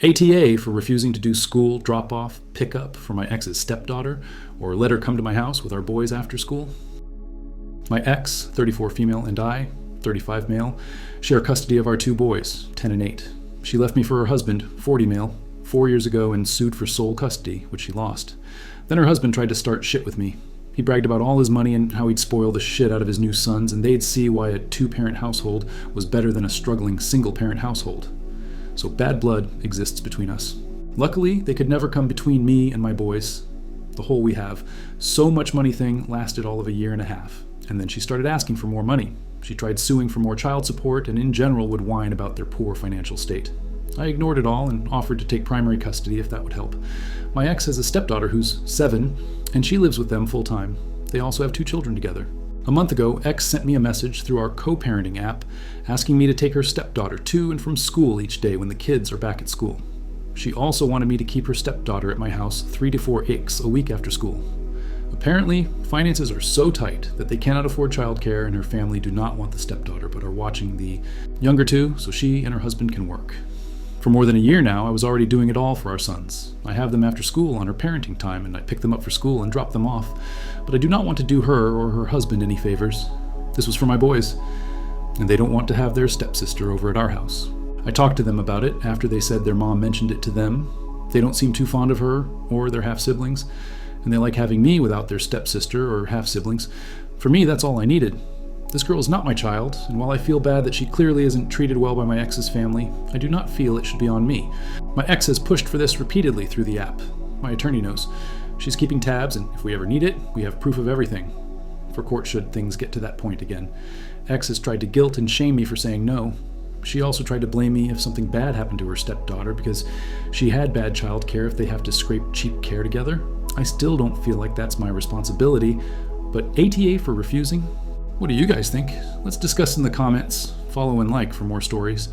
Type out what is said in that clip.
ATA for refusing to do school drop-off pickup for my ex's stepdaughter, or let her come to my house with our boys after school. My ex, 34 female, and I, 35 male, share custody of our two boys, 10 and 8. She left me for her husband, 40 male, 4 years ago and sued for sole custody, which she lost. Then her husband tried to start shit with me. He bragged about all his money and how he'd spoil the shit out of his new sons, and they'd see why a 2-parent household was better than a struggling single-parent household. So bad blood exists between us. Luckily, they could never come between me and my boys. The hole we have. So much money thing lasted all of a year and a half. And then she started asking for more money. She tried suing for more child support and in general would whine about their poor financial state. I ignored it all and offered to take primary custody if that would help. My ex has a stepdaughter who's 7, and she lives with them full time. They also have 2 children together. A month ago, X sent me a message through our co-parenting app asking me to take her stepdaughter to and from school each day when the kids are back at school. She also wanted me to keep her stepdaughter at my house 3 to 4 weeks a week after school. Apparently, finances are so tight that they cannot afford childcare, and her family do not want the stepdaughter but are watching the younger 2 so she and her husband can work. For more than a year now, I was already doing it all for our sons. I have them after school on her parenting time, and I pick them up for school and drop them off. But I do not want to do her or her husband any favors. This was for my boys, and they don't want to have their stepsister over at our house. I talked to them about it after they said their mom mentioned it to them. They don't seem too fond of her or their half-siblings, and they like having me without their stepsister or half-siblings. For me, that's all I needed. This girl is not my child, and while I feel bad that she clearly isn't treated well by my ex's family, I do not feel it should be on me. My ex has pushed for this repeatedly through the app. My attorney knows. She's keeping tabs, and if we ever need it, we have proof of everything. For court should things get to that point again. Ex has tried to guilt and shame me for saying no. She also tried to blame me if something bad happened to her stepdaughter because she had bad childcare if they have to scrape cheap care together. I still don't feel like that's my responsibility, but ATA for refusing? What do you guys think? Let's discuss in the comments. Follow and like for more stories.